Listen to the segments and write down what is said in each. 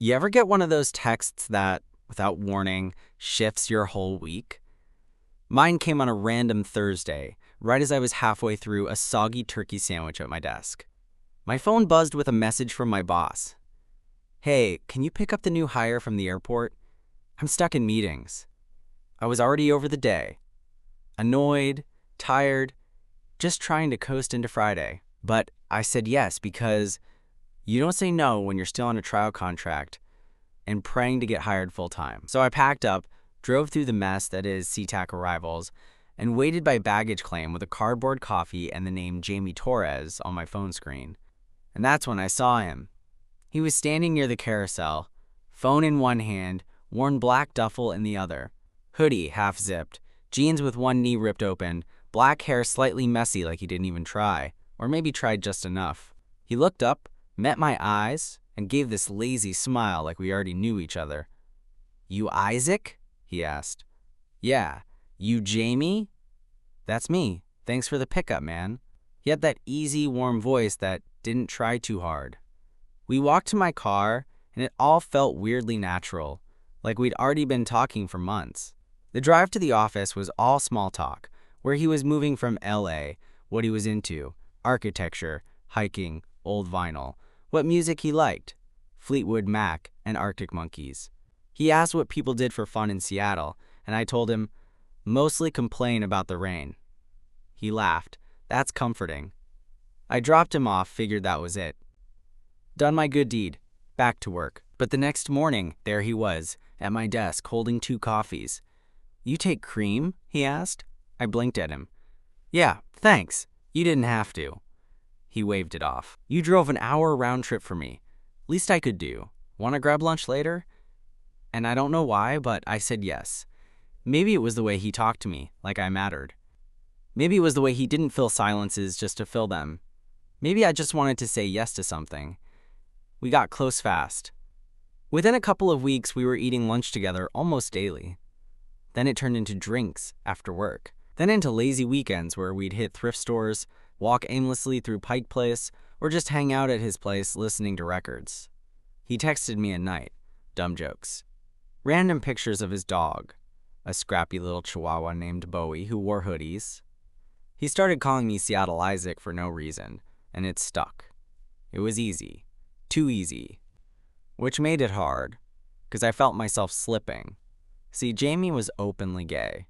You ever get one of those texts that, without warning, shifts your whole week? Mine came on a random Thursday, right as I was halfway through a soggy turkey sandwich at my desk. My phone buzzed with a message from my boss. "Hey, can you pick up the new hire from the airport? I'm stuck in meetings." I was already over the day. Annoyed, tired, just trying to coast into Friday. But I said yes because you don't say no when you're still on a trial contract and praying to get hired full-time. So I packed up, drove through the mess that is SeaTac arrivals, and waited by baggage claim with a cardboard coffee and the name Jamie Torres on my phone screen. And that's when I saw him. He was standing near the carousel, phone in one hand, worn black duffel in the other, hoodie half-zipped, jeans with one knee ripped open, black hair slightly messy like he didn't even try, or maybe tried just enough. He looked up, met my eyes, and gave this lazy smile like we already knew each other. "You Isaac?" he asked. "Yeah. You Jamie?" "That's me. Thanks for the pickup, man." He had that easy, warm voice that didn't try too hard. We walked to my car, and it all felt weirdly natural, like we'd already been talking for months. The drive to the office was all small talk, where he was moving from LA, what he was into, architecture, hiking, old vinyl, what music he liked, Fleetwood Mac and Arctic Monkeys. He asked what people did for fun in Seattle, and I told him, mostly complain about the rain. He laughed. That's comforting. I dropped him off, figured that was it. Done my good deed. Back to work. But the next morning, there he was, at my desk, holding 2 coffees. "You take cream?" he asked. I blinked at him. "Yeah, thanks. You didn't have to." He waved it off. "You drove an hour round trip for me. Least I could do. Want to grab lunch later?" And I don't know why, but I said yes. Maybe it was the way he talked to me, like I mattered. Maybe it was the way he didn't fill silences just to fill them. Maybe I just wanted to say yes to something. We got close fast. Within a couple of weeks, we were eating lunch together almost daily. Then it turned into drinks after work. Then into lazy weekends where we'd hit thrift stores, walk aimlessly through Pike Place, or just hang out at his place listening to records. He texted me at night, dumb jokes. Random pictures of his dog, a scrappy little chihuahua named Bowie who wore hoodies. He started calling me Seattle Isaac for no reason, and it stuck. It was easy. Too easy. Which made it hard, because I felt myself slipping. See, Jamie was openly gay.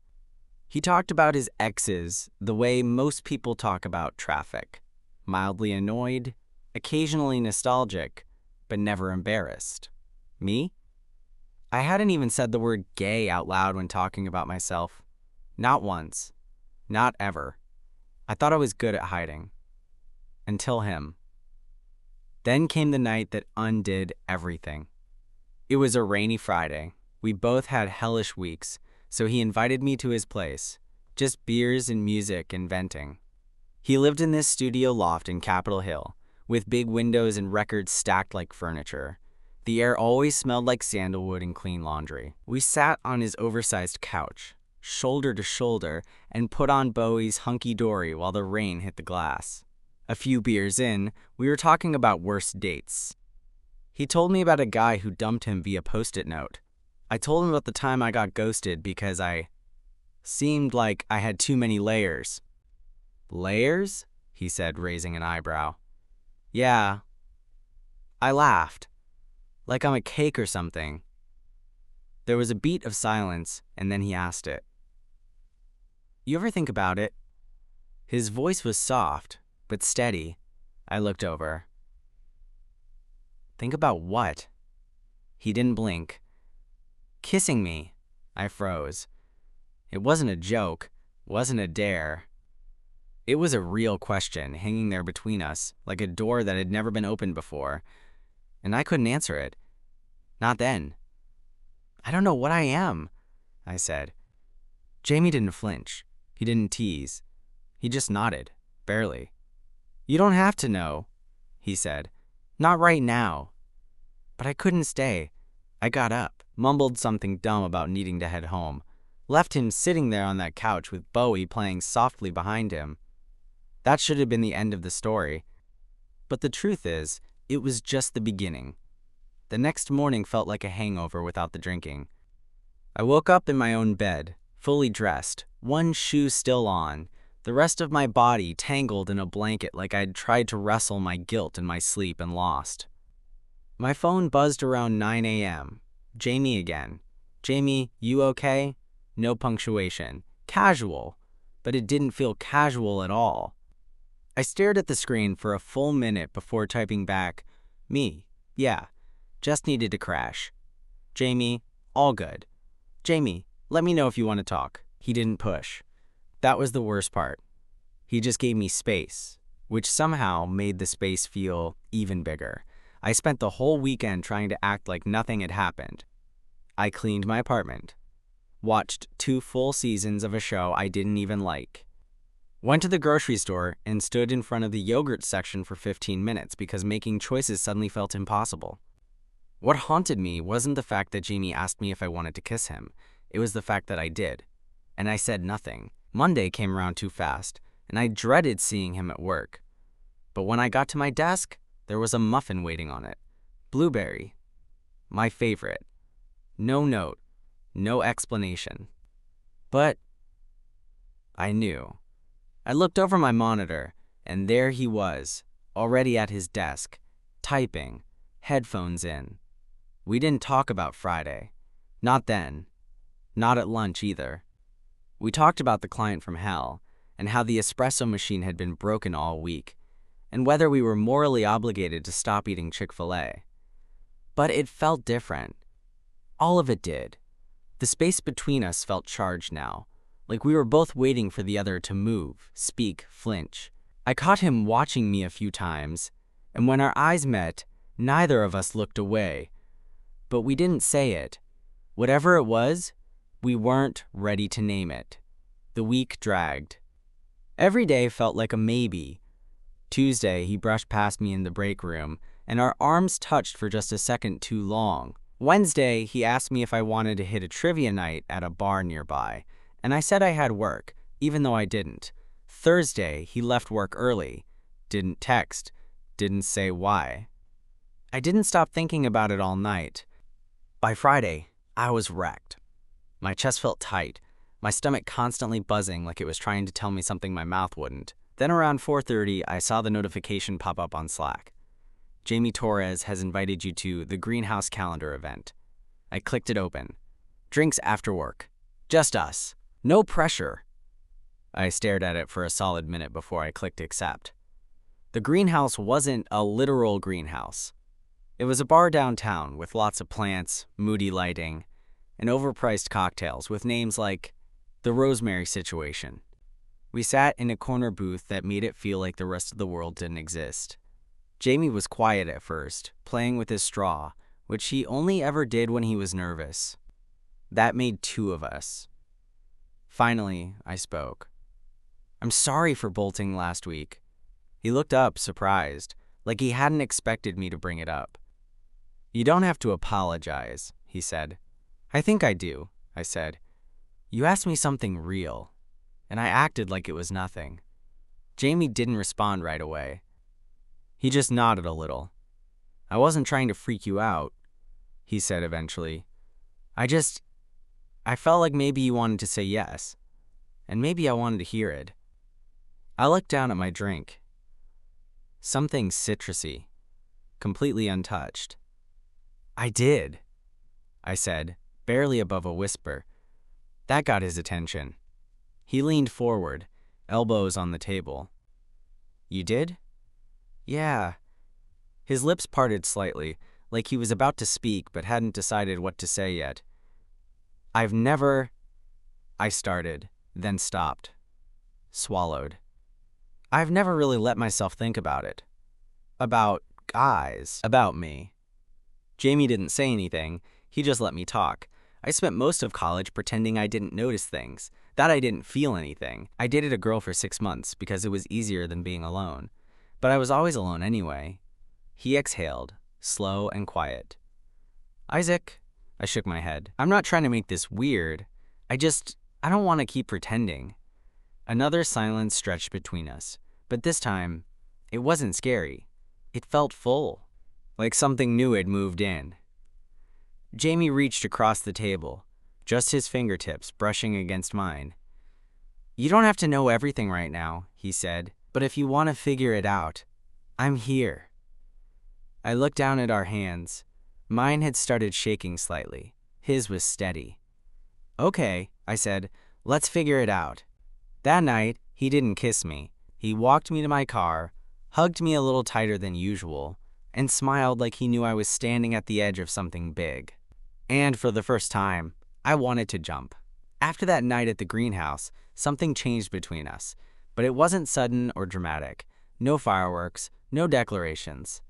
He talked about his exes the way most people talk about traffic. Mildly annoyed, occasionally nostalgic, but never embarrassed. Me? I hadn't even said the word gay out loud when talking about myself. Not once. Not ever. I thought I was good at hiding. Until him. Then came the night that undid everything. It was a rainy Friday. We both had hellish weeks, so he invited me to his place. Just beers and music and venting. He lived in this studio loft in Capitol Hill, with big windows and records stacked like furniture. The air always smelled like sandalwood and clean laundry. We sat on his oversized couch, shoulder to shoulder, and put on Bowie's hunky-dory while the rain hit the glass. A few beers in, we were talking about worst dates. He told me about a guy who dumped him via Post-it note. I told him about the time I got ghosted because I seemed like I had too many layers. "Layers?" he said, raising an eyebrow. "Yeah." I laughed. Like I'm a cake or something. There was a beat of silence, and then he asked it. "You ever think about it?" His voice was soft, but steady. I looked over. "Think about what?" He didn't blink. "Kissing me." I froze. It wasn't a joke, wasn't a dare. It was a real question hanging there between us, like a door that had never been opened before. And I couldn't answer it. Not then. "I don't know what I am," I said. Jamie didn't flinch. He didn't tease. He just nodded, barely. "You don't have to know," he said. "Not right now." But I couldn't stay. I got up, mumbled something dumb about needing to head home, left him sitting there on that couch with Bowie playing softly behind him. That should have been the end of the story. But the truth is, it was just the beginning. The next morning felt like a hangover without the drinking. I woke up in my own bed, fully dressed, one shoe still on, the rest of my body tangled in a blanket like I'd tried to wrestle my guilt in my sleep and lost. My phone buzzed around 9 a.m. Jamie again. Jamie, you okay? No punctuation. Casual. But it didn't feel casual at all. I stared at the screen for a full minute before typing back, me, yeah, just needed to crash. Jamie, all good. Jamie, let me know if you want to talk. He didn't push. That was the worst part. He just gave me space, which somehow made the space feel even bigger. I spent the whole weekend trying to act like nothing had happened. I cleaned my apartment, watched 2 full seasons of a show I didn't even like, went to the grocery store and stood in front of the yogurt section for 15 minutes because making choices suddenly felt impossible. What haunted me wasn't the fact that Jamie asked me if I wanted to kiss him. It was the fact that I did. And I said nothing. Monday came around too fast, and I dreaded seeing him at work. But when I got to my desk, there was a muffin waiting on it. Blueberry. My favorite. No note. No explanation. But I knew. I looked over my monitor, and there he was, already at his desk, typing, headphones in. We didn't talk about Friday. Not then. Not at lunch either. We talked about the client from hell, and how the espresso machine had been broken all week, and whether we were morally obligated to stop eating Chick-fil-A. But it felt different. All of it did. The space between us felt charged now, like we were both waiting for the other to move, speak, flinch. I caught him watching me a few times, and when our eyes met, neither of us looked away. But we didn't say it. Whatever it was, we weren't ready to name it. The week dragged. Every day felt like a maybe. Tuesday, he brushed past me in the break room, and our arms touched for just a second too long. Wednesday, he asked me if I wanted to hit a trivia night at a bar nearby, and I said I had work, even though I didn't. Thursday, he left work early, didn't text, didn't say why. I didn't stop thinking about it all night. By Friday, I was wrecked. My chest felt tight, my stomach constantly buzzing like it was trying to tell me something my mouth wouldn't. Then around 4:30, I saw the notification pop up on Slack. Jamie Torres has invited you to the Greenhouse Calendar event. I clicked it open. Drinks after work. Just us. No pressure. I stared at it for a solid minute before I clicked accept. The greenhouse wasn't a literal greenhouse. It was a bar downtown with lots of plants, moody lighting, and overpriced cocktails with names like The Rosemary Situation. We sat in a corner booth that made it feel like the rest of the world didn't exist. Jamie was quiet at first, playing with his straw, which he only ever did when he was nervous. That made 2 of us. Finally, I spoke. I'm sorry for bolting last week. He looked up, surprised, like he hadn't expected me to bring it up. You don't have to apologize, he said. I think I do, I said. You asked me something real, and I acted like it was nothing. Jamie didn't respond right away. He just nodded a little. I wasn't trying to freak you out, he said eventually. I felt like maybe you wanted to say yes, and maybe I wanted to hear it. I looked down at my drink. Something citrusy, completely untouched. I did, I said, barely above a whisper. That got his attention. He leaned forward, elbows on the table. You did? Yeah. His lips parted slightly, like he was about to speak but hadn't decided what to say yet. I started, then stopped. Swallowed. I've never really let myself think about it. About guys. About me. Jamie didn't say anything, he just let me talk. I spent most of college pretending I didn't notice things, that I didn't feel anything. I dated a girl for 6 months because it was easier than being alone. But I was always alone anyway. He exhaled, slow and quiet. Isaac, I shook my head. I'm not trying to make this weird. I don't want to keep pretending. Another silence stretched between us, but this time, it wasn't scary. It felt full, like something new had moved in. Jamie reached across the table, just his fingertips brushing against mine. "You don't have to know everything right now," he said, "but if you want to figure it out, I'm here." I looked down at our hands. Mine had started shaking slightly. His was steady. "Okay," I said, "let's figure it out." That night, he didn't kiss me. He walked me to my car, hugged me a little tighter than usual, and smiled like he knew I was standing at the edge of something big. And for the first time, I wanted to jump. After that night at the greenhouse, something changed between us, but it wasn't sudden or dramatic. No fireworks, no declarations.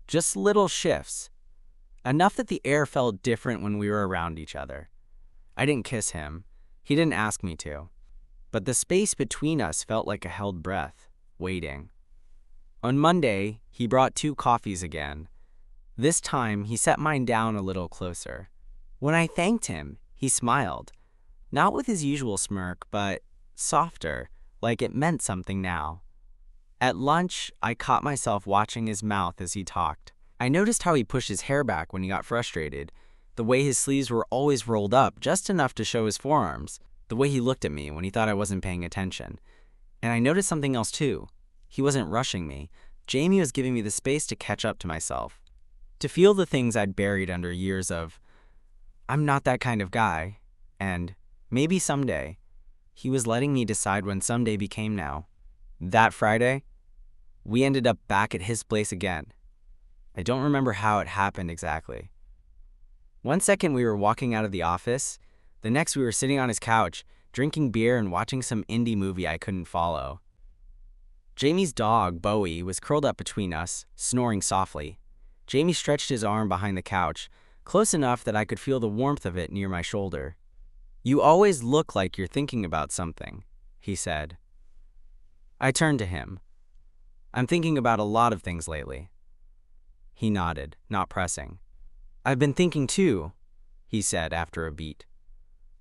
Just little shifts. Enough that the air felt different when we were around each other. I didn't kiss him. He didn't ask me to. But the space between us felt like a held breath, waiting. On Monday, he brought 2 coffees again. This time, he set mine down a little closer. When I thanked him, he smiled. Not with his usual smirk, but softer, like it meant something now. At lunch, I caught myself watching his mouth as he talked. I noticed how he pushed his hair back when he got frustrated, the way his sleeves were always rolled up just enough to show his forearms, the way he looked at me when he thought I wasn't paying attention. And I noticed something else too. He wasn't rushing me. Jamie was giving me the space to catch up to myself, to feel the things I'd buried under years of, "I'm not that kind of guy," and "maybe someday." He was letting me decide when someday became now. That Friday, we ended up back at his place again. I don't remember how it happened exactly. One second we were walking out of the office, the next we were sitting on his couch, drinking beer and watching some indie movie I couldn't follow. Jamie's dog, Bowie, was curled up between us, snoring softly. Jamie stretched his arm behind the couch, close enough that I could feel the warmth of it near my shoulder. "You always look like you're thinking about something," he said. I turned to him. "I'm thinking about a lot of things lately." He nodded, not pressing. "I've been thinking too," he said after a beat,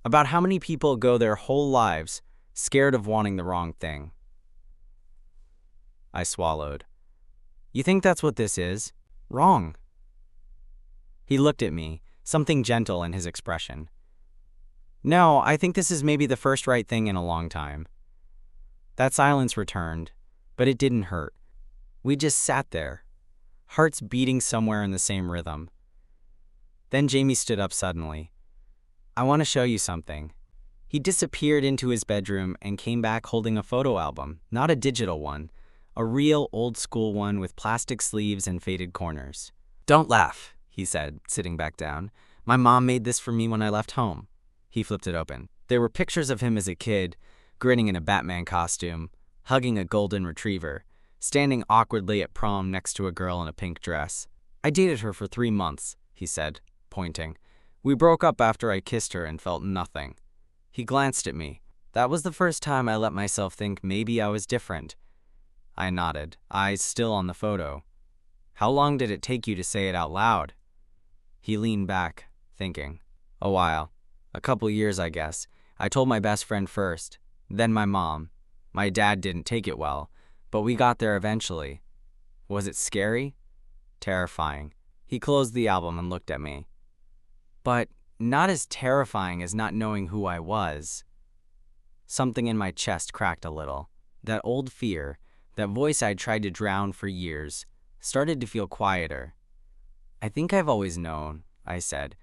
"about how many people go their whole lives scared of wanting the wrong thing." I swallowed. "You think that's what this is? Wrong." He looked at me, something gentle in his expression. "No, I think this is maybe the first right thing in a long time." That silence returned, but it didn't hurt. We just sat there, hearts beating somewhere in the same rhythm. Then Jamie stood up suddenly. "I want to show you something." He disappeared into his bedroom and came back holding a photo album, not a digital one, a real old-school one with plastic sleeves and faded corners. "Don't laugh," he said, sitting back down. "My mom made this for me when I left home." He flipped it open. There were pictures of him as a kid, grinning in a Batman costume, hugging a golden retriever, standing awkwardly at prom next to a girl in a pink dress. "I dated her for 3 months, he said, pointing. "We broke up after I kissed her and felt nothing." He glanced at me. That was the first time I let myself think maybe I was different. I nodded, eyes still on the photo. "How long did it take you to say it out loud?" He leaned back, thinking. "A while. A couple years, I guess. I told my best friend first, then my mom. My dad didn't take it well, but we got there eventually." "Was it scary?" "Terrifying." He closed the album and looked at me. "But not as terrifying as not knowing who I was." Something in my chest cracked a little. That old fear, that voice I'd tried to drown for years, started to feel quieter. "I think I've always known," I said,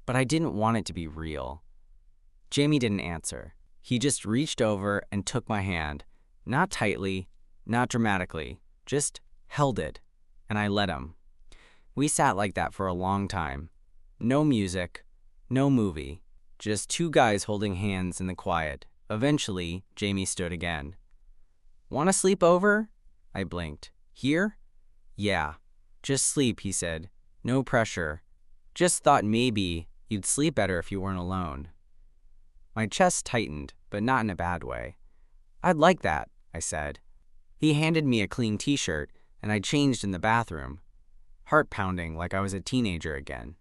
"but I didn't want it to be real." Jamie didn't answer. He just reached over and took my hand, not tightly, not dramatically, just held it, and I let him. We sat like that for a long time. No music, no movie, just 2 guys holding hands in the quiet. Eventually, Jamie stood again. "Want to sleep over?" I blinked. "Here?" "Yeah. Just sleep," he said. "No pressure. Just thought maybe you'd sleep better if you weren't alone." My chest tightened, but not in a bad way. "I'd like that," I said. He handed me a clean t-shirt, and I changed in the bathroom, heart pounding like I was a teenager again.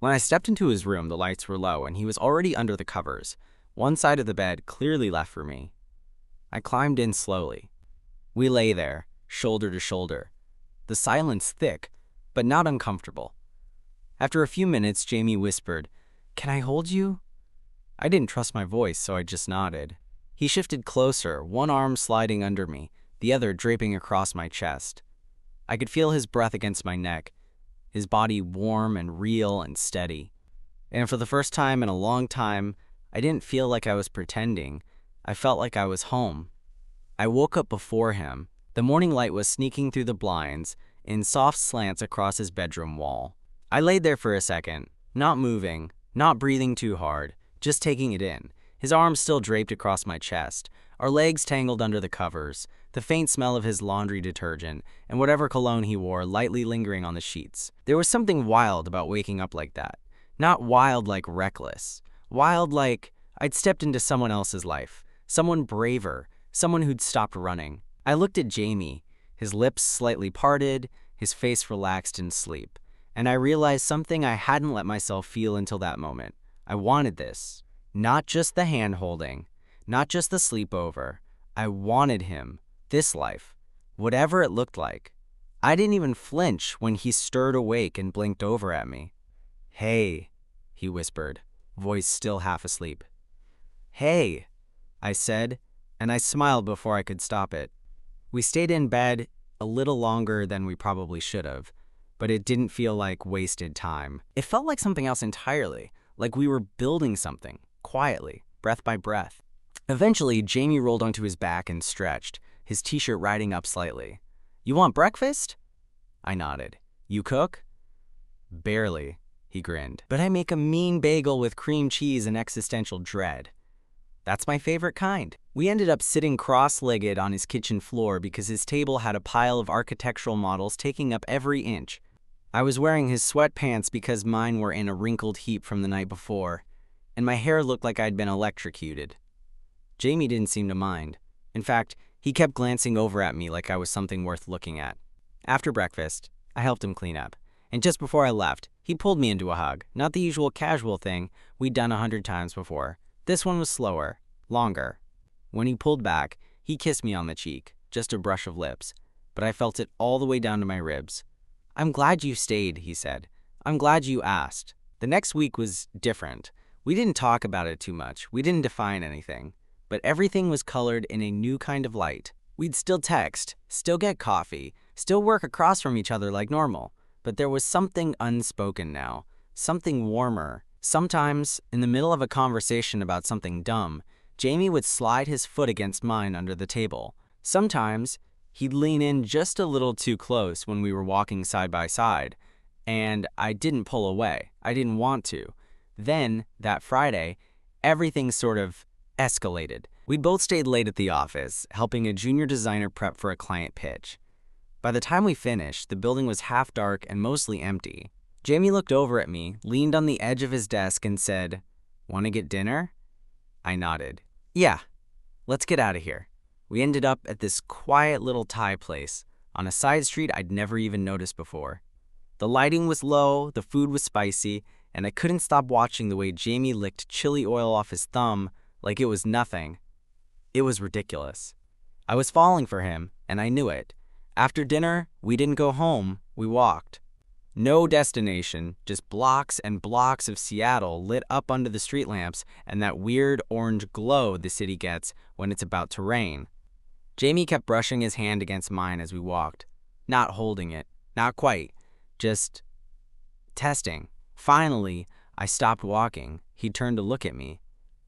When I stepped into his room, the lights were low, and he was already under the covers, one side of the bed clearly left for me. I climbed in slowly. We lay there, shoulder to shoulder, the silence thick, but not uncomfortable. After a few minutes, Jamie whispered, "Can I hold you?" I didn't trust my voice, so I just nodded. He shifted closer, one arm sliding under me, the other draping across my chest. I could feel his breath against my neck, his body warm and real and steady. And for the first time in a long time, I didn't feel like I was pretending. I felt like I was home. I woke up before him. The morning light was sneaking through the blinds in soft slants across his bedroom wall. I laid there for a second, not moving, not breathing too hard, just taking it in. His arms still draped across my chest, our legs tangled under the covers, the faint smell of his laundry detergent and whatever cologne he wore lightly lingering on the sheets. There was something wild about waking up like that. Not wild like reckless. Wild like I'd stepped into someone else's life, someone braver, someone who'd stopped running. I looked at Jamie, his lips slightly parted, his face relaxed in sleep, and I realized something I hadn't let myself feel until that moment. I wanted this. Not just the hand-holding, not just the sleepover. I wanted him, this life, whatever it looked like. I didn't even flinch when he stirred awake and blinked over at me. "Hey," he whispered, voice still half asleep. "Hey," I said, and I smiled before I could stop it. We stayed in bed a little longer than we probably should have, but it didn't feel like wasted time. It felt like something else entirely, like we were building something, quietly, breath by breath. Eventually, Jamie rolled onto his back and stretched, his t-shirt riding up slightly. "You want breakfast?" I nodded. "You cook?" "Barely," he grinned. "But I make a mean bagel with cream cheese and existential dread." "That's my favorite kind." We ended up sitting cross-legged on his kitchen floor because his table had a pile of architectural models taking up every inch. I was wearing his sweatpants because mine were in a wrinkled heap from the night before, and my hair looked like I'd been electrocuted. Jamie didn't seem to mind. In fact, he kept glancing over at me like I was something worth looking at. After breakfast, I helped him clean up, and just before I left, he pulled me into a hug, not the usual casual thing we'd done 100 times before. This one was slower, longer. When he pulled back, he kissed me on the cheek, just a brush of lips, but I felt it all the way down to my ribs. "I'm glad you stayed," he said. "I'm glad you asked." The next week was different. We didn't talk about it too much. We didn't define anything. But everything was colored in a new kind of light. We'd still text, still get coffee, still work across from each other like normal. But there was something unspoken now, something warmer. Sometimes, in the middle of a conversation about something dumb, Jamie would slide his foot against mine under the table. Sometimes, he'd lean in just a little too close when we were walking side by side, and I didn't pull away. I didn't want to. Then, that Friday, everything sort of escalated. We'd both stayed late at the office, helping a junior designer prep for a client pitch. By the time we finished, the building was half dark and mostly empty. Jamie looked over at me, leaned on the edge of his desk, and said, "Want to get dinner?" I nodded. "Yeah, let's get out of here." We ended up at this quiet little Thai place, on a side street I'd never even noticed before. The lighting was low, the food was spicy, and I couldn't stop watching the way Jamie licked chili oil off his thumb like it was nothing. It was ridiculous. I was falling for him, and I knew it. After dinner, we didn't go home, we walked. No destination, just blocks and blocks of Seattle lit up under the street lamps and that weird orange glow the city gets when it's about to rain. Jamie kept brushing his hand against mine as we walked, not holding it, not quite, just testing. Finally, I stopped walking. He turned to look at me.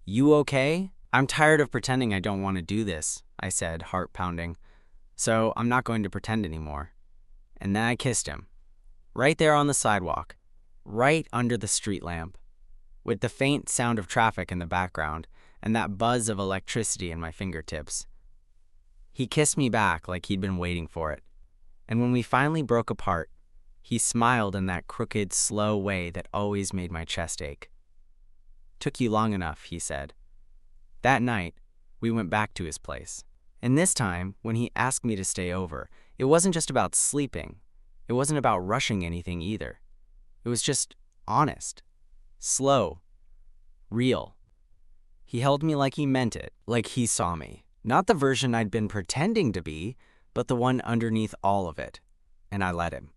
"You okay?" "I'm tired of pretending I don't want to do this," I said, heart pounding. "So I'm not going to pretend anymore." And then I kissed him. Right there on the sidewalk, right under the street lamp, with the faint sound of traffic in the background and that buzz of electricity in my fingertips. He kissed me back like he'd been waiting for it. And when we finally broke apart, he smiled in that crooked, slow way that always made my chest ache. "Took you long enough," he said. That night, we went back to his place. And this time, when he asked me to stay over, it wasn't just about sleeping. It wasn't about rushing anything either. It was just honest, slow, real. He held me like he meant it, like he saw me. Not the version I'd been pretending to be, but the one underneath all of it. And I let him.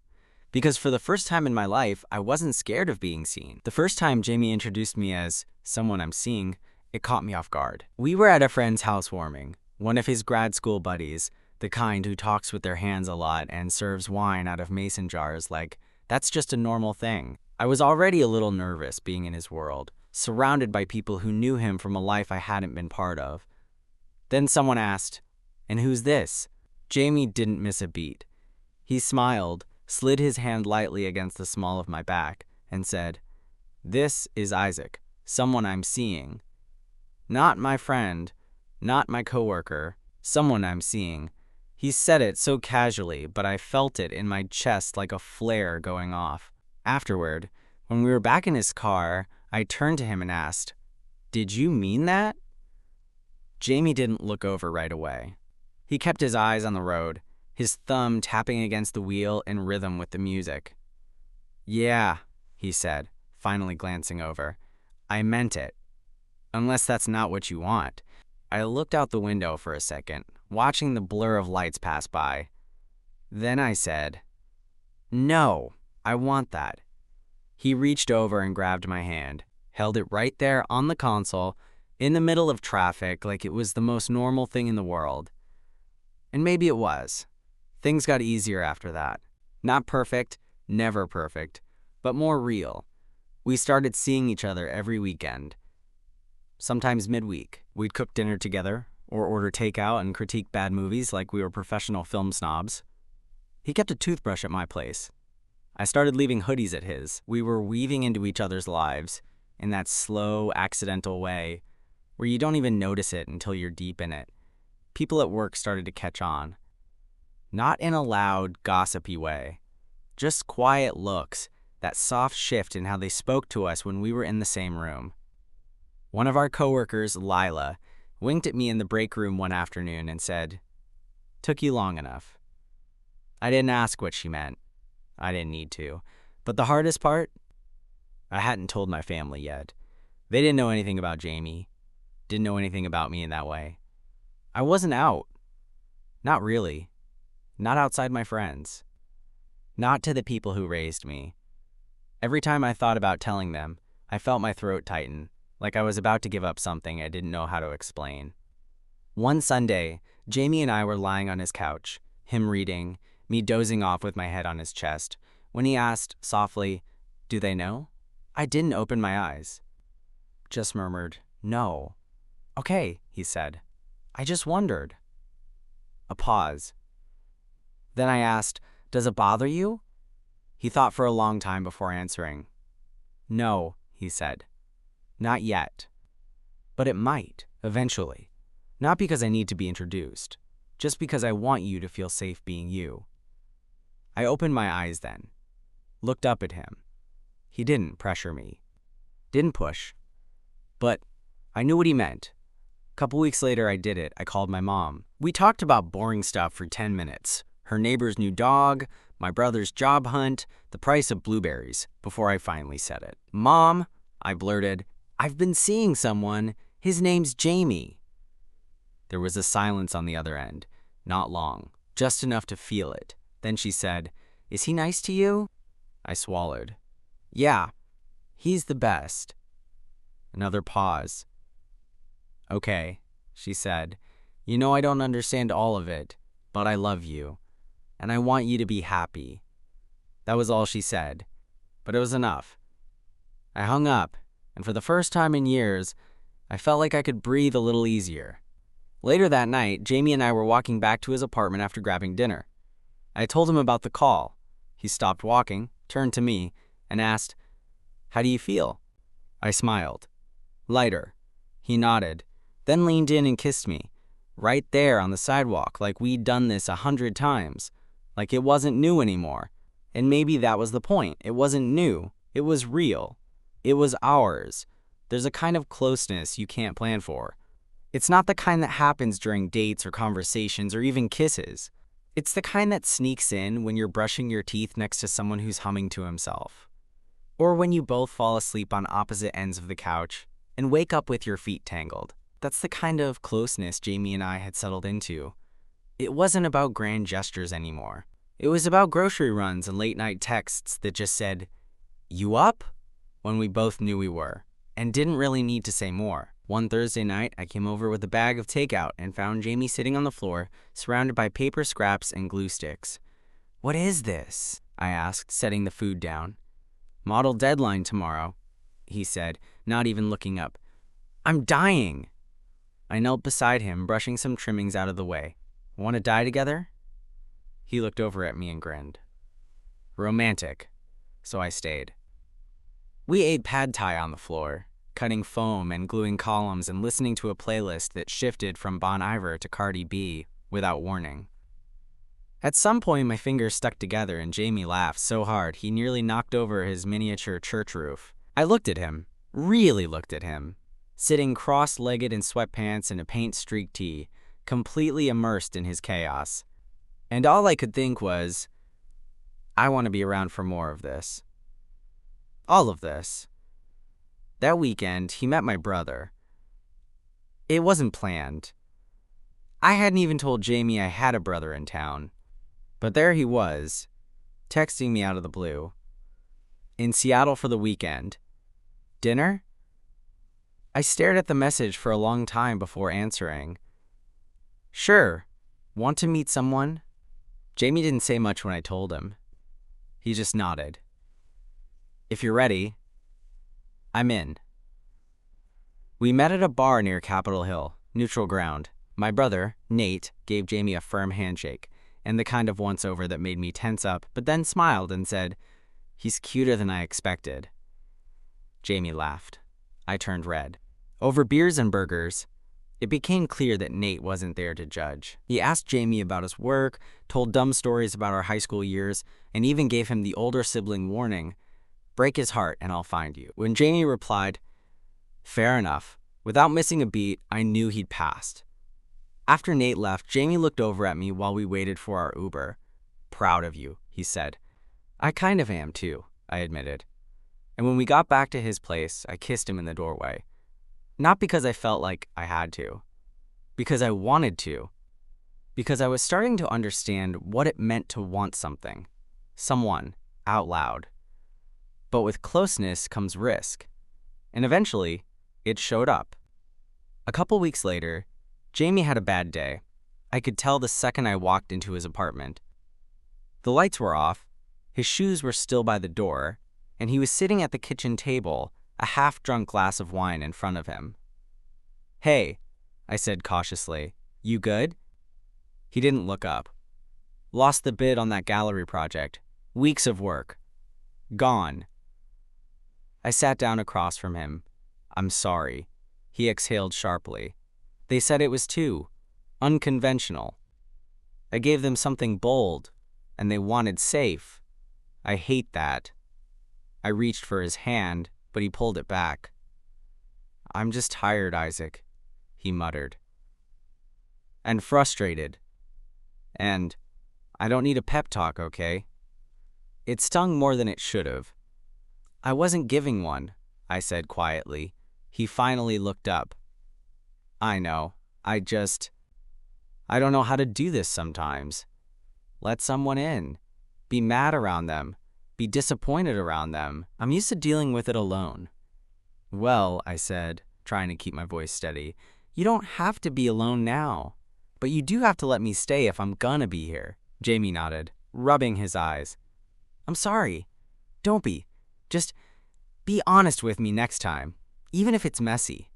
Because for the first time in my life, I wasn't scared of being seen. The first time Jamie introduced me as someone I'm seeing, it caught me off guard. We were at a friend's housewarming, one of his grad school buddies, the kind who talks with their hands a lot and serves wine out of mason jars like that's just a normal thing. I was already a little nervous being in his world, surrounded by people who knew him from a life I hadn't been part of. Then someone asked, "And who's this?" Jamie didn't miss a beat. He smiled, slid his hand lightly against the small of my back, and said, "This is Isaac, someone I'm seeing. Not my friend, not my coworker, someone I'm seeing." He said it so casually, but I felt it in my chest like a flare going off. Afterward, when we were back in his car, I turned to him and asked, "Did you mean that?" Jamie didn't look over right away. He kept his eyes on the road, his thumb tapping against the wheel in rhythm with the music. "Yeah," he said, finally glancing over. "I meant it. Unless that's not what you want." I looked out the window for a second, watching the blur of lights pass by. Then I said, "No, I want that." He reached over and grabbed my hand, held it right there on the console, in the middle of traffic like it was the most normal thing in the world. And maybe it was. Things got easier after that. Not perfect, never perfect, but more real. We started seeing each other every weekend. Sometimes midweek, we'd cook dinner together, or order takeout and critique bad movies like we were professional film snobs. He kept a toothbrush at my place. I started leaving hoodies at his. We were weaving into each other's lives in that slow, accidental way where you don't even notice it until you're deep in it. People at work started to catch on. Not in a loud, gossipy way. Just quiet looks, that soft shift in how they spoke to us when we were in the same room. One of our coworkers, Lila, winked at me in the break room one afternoon and said, "Took you long enough." I didn't ask what she meant. I didn't need to. But the hardest part? I hadn't told my family yet. They didn't know anything about Jamie. Didn't know anything about me in that way. I wasn't out. Not really. Not outside my friends. Not to the people who raised me. Every time I thought about telling them, I felt my throat tighten, like I was about to give up something I didn't know how to explain. One Sunday, Jamie and I were lying on his couch, him reading, me dozing off with my head on his chest, when he asked, softly, "Do they know?" I didn't open my eyes. Just murmured, "No." "Okay," he said. "I just wondered." A pause. Then I asked, "Does it bother you?" He thought for a long time before answering. "No," he said. "Not yet. But it might, eventually. Not because I need to be introduced, just because I want you to feel safe being you." I opened my eyes then, looked up at him. He didn't pressure me, didn't push, but I knew what he meant. A couple weeks later, I did it. I called my mom. We talked about boring stuff for 10 minutes. Her neighbor's new dog, my brother's job hunt, the price of blueberries, before I finally said it. "Mom," I blurted, "I've been seeing someone. His name's Jamie." There was a silence on the other end. Not long, just enough to feel it. Then she said, "Is he nice to you?" I swallowed. "Yeah, he's the best." Another pause. "Okay," she said. "You know I don't understand all of it, but I love you, and I want you to be happy." That was all she said, but it was enough. I hung up, and for the first time in years, I felt like I could breathe a little easier. Later that night, Jamie and I were walking back to his apartment after grabbing dinner. I told him about the call. He stopped walking, turned to me, and asked, "How do you feel?" I smiled. Lighter. He nodded, then leaned in and kissed me, right there on the sidewalk, like we'd done this 100 times, like it wasn't new anymore. And maybe that was the point. It wasn't new. It was real. It was ours. There's a kind of closeness you can't plan for. It's not the kind that happens during dates or conversations or even kisses. It's the kind that sneaks in when you're brushing your teeth next to someone who's humming to himself. Or when you both fall asleep on opposite ends of the couch and wake up with your feet tangled. That's the kind of closeness Jamie and I had settled into. It wasn't about grand gestures anymore. It was about grocery runs and late-night texts that just said, "You up?" when we both knew we were, and didn't really need to say more. One Thursday night, I came over with a bag of takeout and found Jamie sitting on the floor, surrounded by paper scraps and glue sticks. "What is this?" I asked, setting the food down. "Model deadline tomorrow," he said, not even looking up. "I'm dying." I knelt beside him, brushing some trimmings out of the way. "Want to die together?" He looked over at me and grinned. Romantic. So I stayed. We ate pad thai on the floor, cutting foam and gluing columns and listening to a playlist that shifted from Bon Iver to Cardi B without warning. At some point, my fingers stuck together and Jamie laughed so hard he nearly knocked over his miniature church roof. I looked at him, really looked at him, sitting cross-legged in sweatpants and a paint-streaked tee, completely immersed in his chaos. And all I could think was, I want to be around for more of this. All of this. That weekend, he met my brother. It wasn't planned. I hadn't even told Jamie I had a brother in town. But there he was, texting me out of the blue. "In Seattle for the weekend. Dinner?" I stared at the message for a long time before answering. "Sure. Want to meet someone?" Jamie didn't say much when I told him. He just nodded. "If you're ready, I'm in." We met at a bar near Capitol Hill, neutral ground. My brother, Nate, gave Jamie a firm handshake, and the kind of once-over that made me tense up, but then smiled and said, "He's cuter than I expected." Jamie laughed. I turned red. Over beers and burgers, it became clear that Nate wasn't there to judge. He asked Jamie about his work, told dumb stories about our high school years, and even gave him the older sibling warning, "Break his heart and I'll find you." When Jamie replied, "Fair enough," without missing a beat, I knew he'd passed. After Nate left, Jamie looked over at me while we waited for our Uber. "Proud of you," he said. "I kind of am too," I admitted. And when we got back to his place, I kissed him in the doorway. Not because I felt like I had to. Because I wanted to. Because I was starting to understand what it meant to want something. Someone. Out loud. But with closeness comes risk. And eventually, it showed up. A couple weeks later, Jamie had a bad day. I could tell the second I walked into his apartment. The lights were off, his shoes were still by the door, and he was sitting at the kitchen table, a half-drunk glass of wine in front of him. "Hey," I said cautiously, "you good?" He didn't look up. "Lost the bid on that gallery project. Weeks of work. Gone." I sat down across from him. "I'm sorry." He exhaled sharply. "They said it was too unconventional. I gave them something bold, and they wanted safe. I hate that." I reached for his hand, but he pulled it back. "I'm just tired, Isaac," he muttered. "And frustrated. And I don't need a pep talk, okay?" It stung more than it should have. "I wasn't giving one," I said quietly. He finally looked up. "I know. I don't know how to do this sometimes. Let someone in. Be mad around them. Be disappointed around them. I'm used to dealing with it alone." "Well," I said, trying to keep my voice steady, "you don't have to be alone now. But you do have to let me stay if I'm gonna be here." Jamie nodded, rubbing his eyes. "I'm sorry. Don't be. Just be honest with me next time, even if it's messy."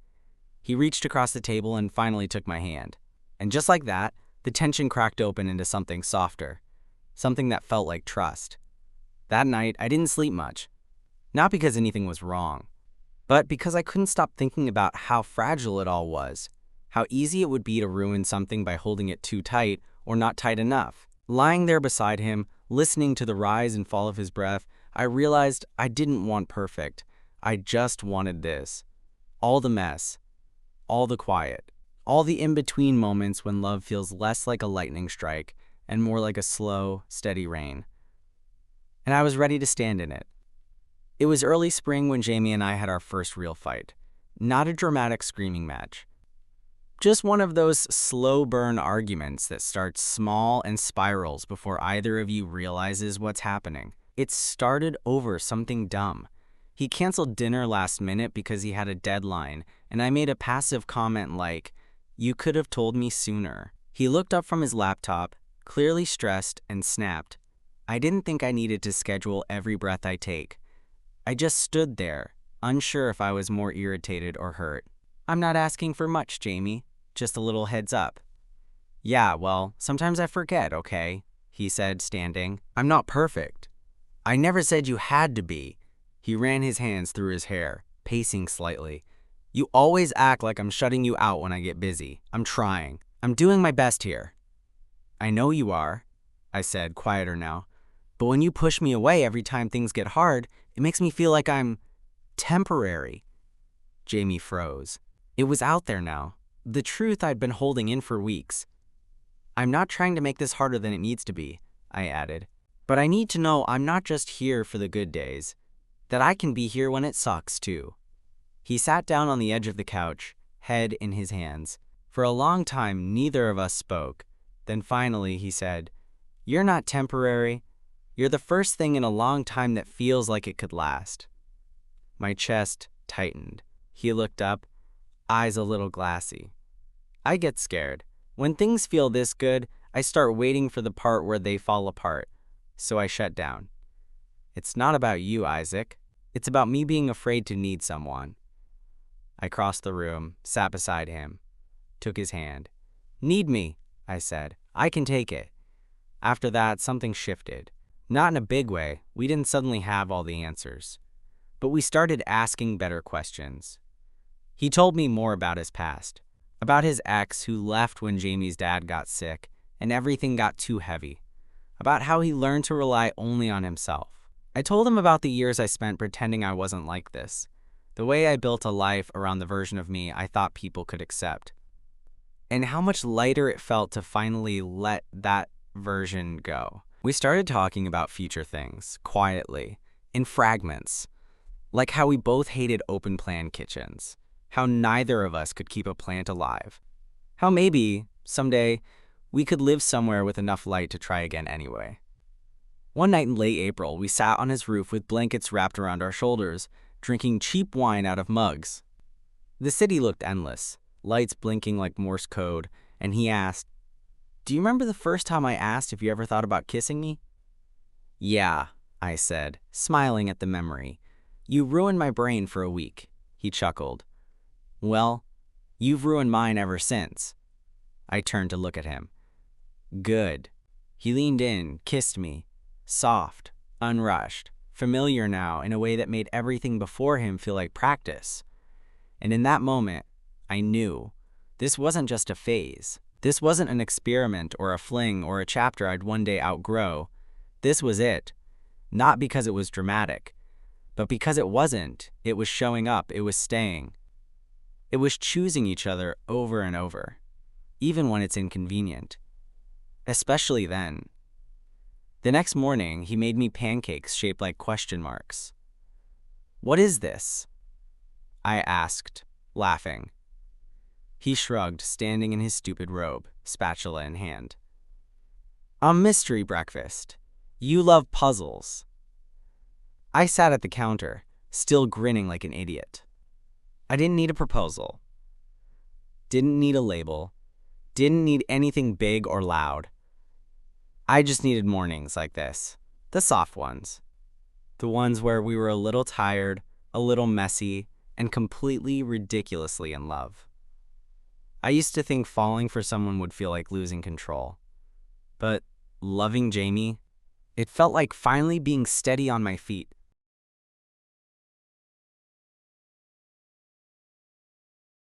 He reached across the table and finally took my hand. And just like that, the tension cracked open into something softer. Something that felt like trust. That night, I didn't sleep much. Not because anything was wrong, but because I couldn't stop thinking about how fragile it all was. How easy it would be to ruin something by holding it too tight or not tight enough. Lying there beside him, listening to the rise and fall of his breath, I realized I didn't want perfect. I just wanted this. All the mess. All the quiet. All the in-between moments when love feels less like a lightning strike and more like a slow, steady rain. And I was ready to stand in it. It was early spring when Jamie and I had our first real fight. Not a dramatic screaming match. Just one of those slow burn arguments that starts small and spirals before either of you realizes what's happening. It started over something dumb. He canceled dinner last minute because he had a deadline, and I made a passive comment like, "You could have told me sooner." He looked up from his laptop, clearly stressed, and snapped, "I didn't think I needed to schedule every breath I take." I just stood there, unsure if I was more irritated or hurt. "I'm not asking for much, Jamie. Just a little heads up." "Yeah, well, sometimes I forget, okay?" he said, standing. "I'm not perfect. I never said you had to be." He ran his hands through his hair, pacing slightly. "You always act like I'm shutting you out when I get busy. I'm trying. I'm doing my best here." "I know you are," I said, quieter now. "But when you push me away every time things get hard, it makes me feel like I'm temporary." Jamie froze. It was out there now. The truth I'd been holding in for weeks. "I'm not trying to make this harder than it needs to be," I added. "But I need to know I'm not just here for the good days, that I can be here when it sucks too." He sat down on the edge of the couch, head in his hands. For a long time, neither of us spoke. Then finally he said, "You're not temporary. You're the first thing in a long time that feels like it could last." My chest tightened. He looked up, eyes a little glassy. I get scared. When things feel this good, I start waiting for the part where they fall apart. So I shut down. "It's not about you, Isaac. It's about me being afraid to need someone." I crossed the room, sat beside him, took his hand. "Need me," I said. "I can take it." After that, something shifted. Not in a big way. We didn't suddenly have all the answers. But we started asking better questions. He told me more about his past. About his ex who left when Jamie's dad got sick and everything got too heavy. About how he learned to rely only on himself. I told him about the years I spent pretending I wasn't like this. The way I built a life around the version of me I thought people could accept. And how much lighter it felt to finally let that version go. We started talking about future things, quietly, in fragments. Like how we both hated open-plan kitchens. How neither of us could keep a plant alive. How maybe, someday, we could live somewhere with enough light to try again anyway. One night in late April, we sat on his roof with blankets wrapped around our shoulders, drinking cheap wine out of mugs. The city looked endless, lights blinking like Morse code, and he asked, "Do you remember the first time I asked if you ever thought about kissing me?" "Yeah," I said, smiling at the memory. "You ruined my brain for a week." He chuckled. "Well, you've ruined mine ever since." I turned to look at him. "Good." He leaned in, kissed me. Soft, unrushed, familiar now in a way that made everything before him feel like practice. And in that moment, I knew this wasn't just a phase. This wasn't an experiment or a fling or a chapter I'd one day outgrow. This was it. Not because it was dramatic, but because it wasn't. It was showing up. It was staying. It was choosing each other over and over, even when it's inconvenient. Especially then. The next morning, he made me pancakes shaped like question marks. "What is this?" I asked, laughing. He shrugged, standing in his stupid robe, spatula in hand. "A mystery breakfast. You love puzzles." I sat at the counter, still grinning like an idiot. I didn't need a proposal. Didn't need a label. Didn't need anything big or loud. I just needed mornings like this. The soft ones. The ones where we were a little tired, a little messy, and completely ridiculously in love. I used to think falling for someone would feel like losing control. But loving Jamie, it felt like finally being steady on my feet.